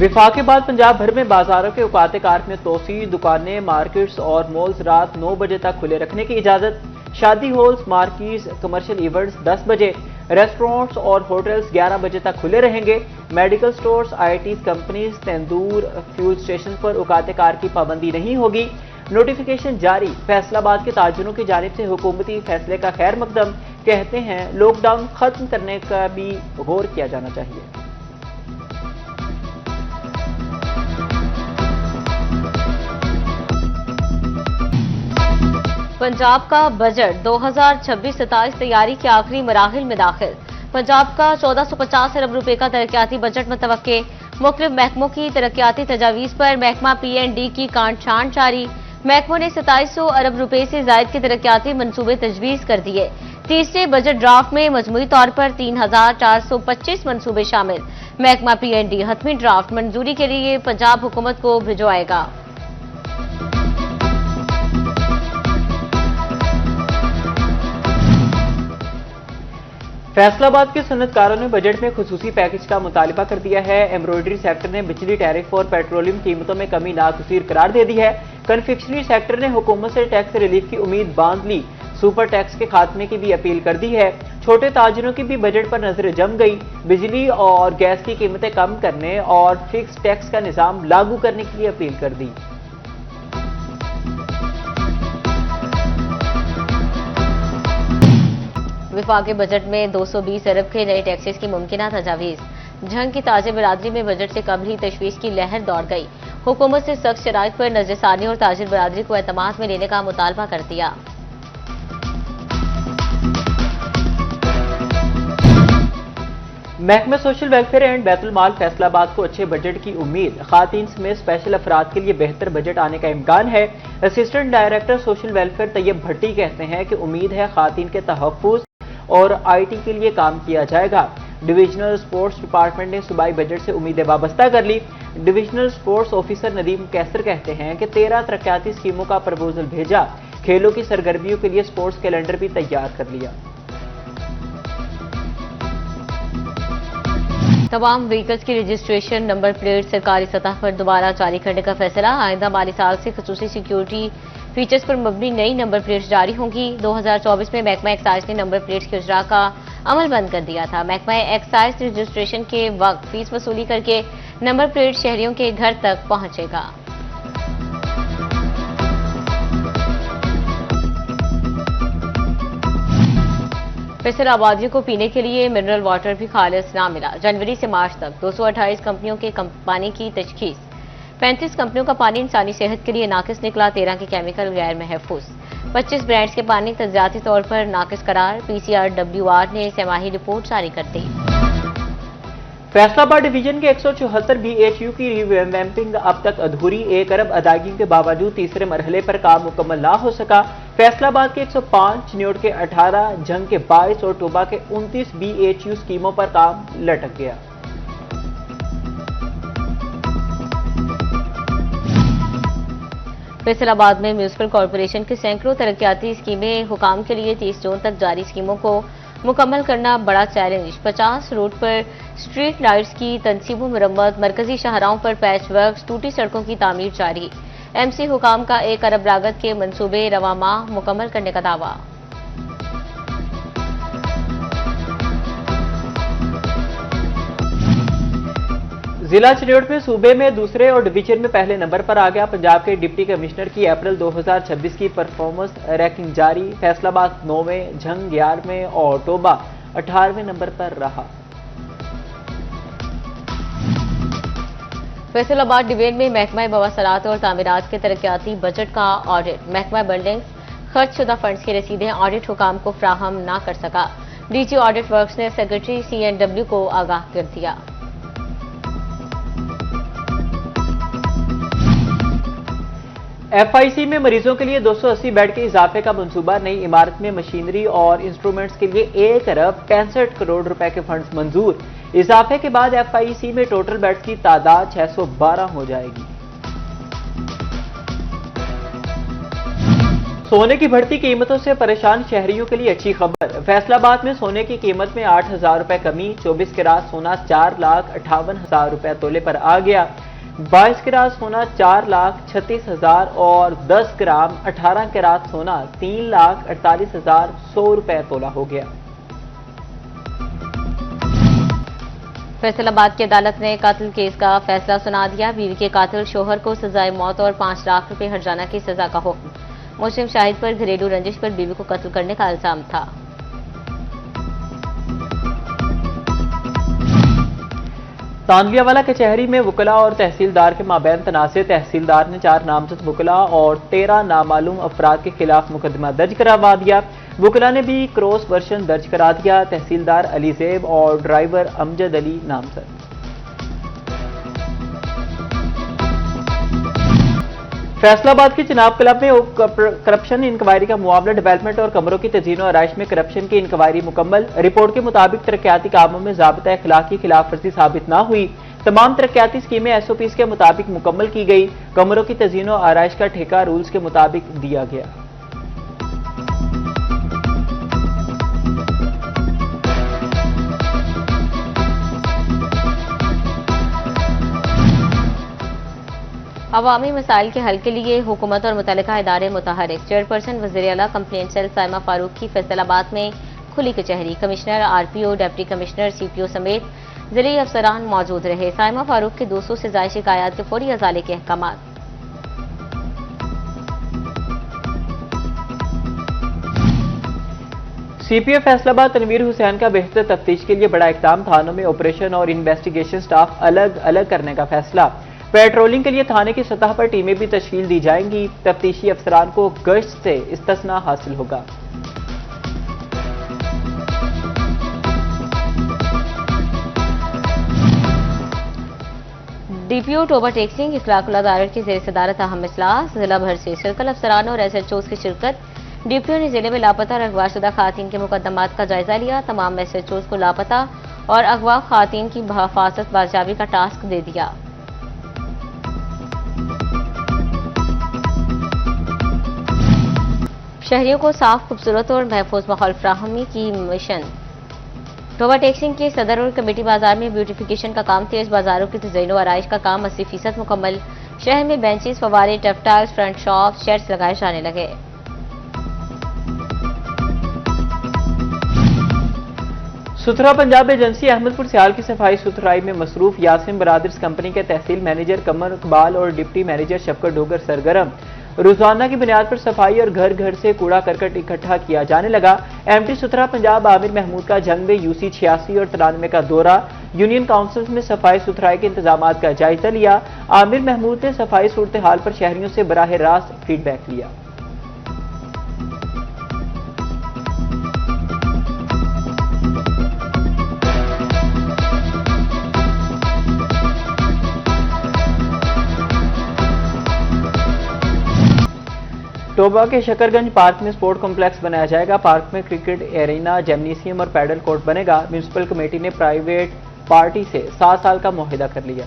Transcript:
विफाक के बाद पंजाब भर में बाजारों के औकात कार में तोसी, दुकानें, मार्केट्स और मॉल्स रात 9 बजे तक खुले रखने की इजाजत। शादी हॉल्स, मार्केट्स, कमर्शियल इवेंट्स 10 बजे, रेस्टोरेंट्स और होटल्स 11 बजे तक खुले रहेंगे। Medical stores, IT companies, tandoor, fuel station पर औकात कार की पाबंदी नहीं होगी। नोटिफिकेशन जारी। फैसलाबाद के ताजिरों की जानिब से हुकूमती फैसले का खैर मकदम। कहते हैं लॉकडाउन खत्म करने का भी गौर किया जाना चाहिए। पंजाब का बजट 2026-27 तैयारी के आखिरी मराहिल में दाखिल। पंजाब का 1450 अरब रुपए का तरक्याती बजट मुतवक्के। मुख्तलिफ महकमों की तरक्याती तजावीज़ पर महकमा PND की कांट छांट जारी। महकमों ने 2700 अरब रुपए से जायद के तरक्याती मंसूबे तजवीज़ कर दिए। तीसरे बजट ड्राफ्ट में मजमूई तौर पर 3425 मंसूबे शामिल। महकमा PND हतमी ड्राफ्ट मंजूरी के लिए पंजाब हुकूमत को भिजवाएगा। फैसलाबाद के सनतकारों ने बजट में खुसूसी पैकेज का मुतालिबा कर दिया है। एम्ब्रॉयडरी सेक्टर ने बिजली टैरिफ और पेट्रोलियम कीमतों में कमी नागुज़ीर करार दे दी है। कन्फेक्शनरी सेक्टर ने हुकूमत से टैक्स रिलीफ की उम्मीद बांध ली। सुपर टैक्स के खात्मे की भी अपील कर दी है। छोटे ताजिरों की भी बजट पर नजर जम गई। बिजली और गैस की कीमतें कम करने और फिक्स टैक्स का निजाम लागू करने के लिए अपील कर दी। विफाक के बजट में 220 अरब के नए टैक्सेस की मुमकिना तजावीज़। झंग की ताजे बरादरी में बजट से कबल ही तशवीश की लहर दौड़ गई। हुकूमत से सख्त शराइत पर नजरसानी और ताजिर बरादरी को एतमाद में लेने का मुतालबा कर दिया। महकमा सोशल वेलफेयर एंड बैतुल माल फैसलाबाद को अच्छे बजट की उम्मीद। खातीन समेत स्पेशल अफराद के लिए बेहतर बजट आने का इम्कान है। Assistant director social welfare Tayyab Bhatti कहते हैं कि उम्मीद है खातीन के तहफ़्फ़ुज़ और IT के लिए काम किया जाएगा। डिविजनल स्पोर्ट्स डिपार्टमेंट ने सूबाई बजट से उम्मीदें वाबस्ता कर ली। डिविजनल स्पोर्ट्स ऑफिसर नदीम कैसर कहते हैं कि 13 तरक्याती स्कीमों का प्रपोजल भेजा। खेलों की सरगर्मियों के लिए स्पोर्ट्स कैलेंडर भी तैयार कर लिया। तमाम व्हीकल्स की रजिस्ट्रेशन नंबर प्लेट सरकारी सतह पर दोबारा जारी करने का फैसला। आइंदा माली साल से खसूसी सिक्योरिटी फीचर्स पर मबनी नई नंबर प्लेट्स जारी होंगी। 2024 में महकमा एक्साइज ने नंबर प्लेट्स के इजरा का अमल बंद कर दिया था। महकमा एक्साइज रजिस्ट्रेशन के वक्त फीस वसूली करके नंबर प्लेट शहरियों के घर तक पहुंचेगा। फैसल आबादियों को पीने के लिए मिनरल वाटर भी खालिस ना मिला। जनवरी से मार्च तक 228 कंपनियों के पानी की तशखीस। 35 कंपनियों का पानी इंसानी सेहत के लिए नाकिस निकला। 13 के केमिकल गैर महफूज। 25 ब्रांड्स के पानी तजाती तौर पर नाकिस करार। PCRWR ने सेमाही रिपोर्ट जारी कर दी। फैसलाबाद डिवीजन के 174 BHU की रिवैम्पिंग अब तक अधूरी। 1 अरब अदायगी के बावजूद तीसरे मरहले पर काम मुकम्मल ना हो सका। फैसलाबाद के 105, न्योट के 18, झंग के 22 और टोबा के 29 BHU स्कीमों पर काम लटक गया। फैसलाबाद में म्यूनिसिपल कॉरपोरेशन की सैकड़ों तरक्याती स्कीमें हुकाम के लिए 30 जून तक जारी स्कीमों को मुकम्मल करना बड़ा चैलेंज। 50 रोड पर स्ट्रीट लाइट्स की तनसीब मरम्मत। मरकजी शाहराहों पर पैच वर्क। टूटी सड़कों की तामीर जारी। MC हुकाम का 1 अरब लागत के मंसूबे रवा माह मुकम्मल करने का दावा। जिला चिन्योट में सूबे में दूसरे और डिवीजन में पहले नंबर पर आ गया। पंजाब के डिप्टी कमिश्नर की अप्रैल 2026 की परफॉर्मेंस रैंकिंग जारी। फैसलाबाद 9वें, झंग 11वें और टोबा 18वें नंबर पर रहा। फैसलाबाद डिवीजन में महकमा मवासलात और तामीरात के तरक्याती बजट का ऑडिट। महकमा बिल्डिंग्स खर्च शुदा फंड्स की रसीदें ऑडिट हुकाम को फ्राहम न कर सका। DG ऑडिट वर्क्स ने सेक्रेटरी CNW को आगाह कर दिया। FIC में मरीजों के लिए 280 बेड के इजाफे का मंसूबा। नई इमारत में मशीनरी और इंस्ट्रूमेंट्स के लिए 1 अरब 65 करोड़ रुपए के फंड्स मंजूर। इजाफे के बाद FIC में टोटल बेड्स की तादाद 612 हो जाएगी। सोने की बढ़ती कीमतों से परेशान शहरियों के लिए अच्छी खबर। फैसलाबाद में सोने की कीमत में 8,000 रुपए कमी, 24 कैरात सोना 4,58,000 रुपए तोले पर आ गया। 22 कैरात सोना 4,36,000 और 10 ग्राम 18 कैरात सोना 3,48,100 रुपए तोला हो गया। फैसलाबाद की अदालत ने कत्ल केस का फैसला सुना दिया। बीवी के कातिल शोहर को सजाए मौत और 5 लाख रुपए हर्जाना की सजा का हुक्म। मुस्लिम शाहिद पर घरेलू रंजिश पर बीवी को कत्ल करने का इल्जाम था। तांदलियावाला कचहरी में वकला और तहसीलदार के माबैन तनाज़े, तहसीलदार ने 4 नामजद वकला और 13 नामालूम अफराद के खिलाफ मुकदमा दर्ज करवा दिया। वकला ने भी क्रॉस वर्जन दर्ज करा दिया। तहसीलदार अली ज़ैब और ड्राइवर अमजद अली नामजद। फैसलाबाद के चिनाब क्लब में करप्शन इंक्वायरी का मुआवजा, डेवलपमेंट और कमरों की तज़ीन और आराइश में करप्शन की इंक्वायरी मुकम्मल। रिपोर्ट के मुताबिक तरक्याती कामों में ज़ाबिता अखलाक की खिलाफ वर्जी साबित न हुई। तमाम तरक्याती स्कीमें SOPs के मुताबिक मुकम्मल की गई। कमरों की तज़ीन और आराइश का ठेका रूल्स के मुताबिक दिया गया। अवामी मसाइल के हल के लिए हुकूमत और मुतल्लिका इदारे मुतहरिक। चेयरपर्सन वज़ीर-ए-आला कंप्लेंट सेल साइमा फारूक की फैसलाबाद में खुली कचहरी। Commissioner, RPO, deputy commissioner, CPO समेत जिले अफसरान मौजूद रहे। साइमा फारूक के 200 से ज़ायद शिकायत के फौरी अजाले के अहकाम। CPO फैसलाबाद तनवीर हुसैन का बेहतर तफ्तीश के लिए बड़ा इक़दाम। थानों में ऑपरेशन और इन्वेस्टिगेशन स्टाफ अलग अलग करने का फैसला। पेट्रोलिंग के लिए थाने की सतह पर टीमें भी तश्कील दी जाएंगी। तफ्तीशी अफसरान को गश्त से इस्तिस्ना हासिल होगा। DPO टोबा टैक्सिंग इखलाकुल्लाह दायर की ज़ेर सदारत अहम इजलास। जिला भर से सर्कल अफसरान और SHOs की शिरकत। DPO ने जिले में लापता और अगवाशुदा खातून के मुकदमात का जायजा लिया। तमाम SHOs को लापता और अगवा खातून की हिफाजत बाजियाबी का टास्क दे दिया। शहरियों को साफ, खूबसूरत और महफूज माहौल फराहमी की मिशन। टोबा टैक्सिंग के सदर और कमेटी बाजार में ब्यूटिफिकेशन का काम तेज। बाजारों की तज़यीन व आराइश का काम 80% मुकम्मल। शहर में बेंचेस, फवारे, टेक्सटाइल्स, फ्रंट शॉप, शेड्स लगाए जाने लगे। सुथरा पंजाब एजेंसी अहमदपुर सियाल की सफाई सुथराई में मसरूफ। यासिम ब्रादर्स कंपनी के तहसील मैनेजर कमर इकबाल और डिप्टी मैनेजर शफकत डोगर सरगर्म। रोजाना की बुनियाद पर सफाई और घर घर से कूड़ा करकट इकट्ठा किया जाने लगा। MD सुथरा पंजाब आमिर महमूद का जंग में UC 86 और 93 का दौरा। यूनियन काउंसिल में सफाई सुथराई के इंतजाम का जायजा लिया। आमिर महमूद ने सफाई सूरत हाल पर शहरियों से बराह रास्त फीडबैक लिया। टोबा के शकरगंज पार्क में स्पोर्ट कॉम्प्लेक्स बनाया जाएगा। पार्क में क्रिकेट एरेना, जिम्नेशियम और पैडल कोर्ट बनेगा। म्यूनिसिपल कमेटी ने प्राइवेट पार्टी से 7 साल का मुआहिदा कर लिया।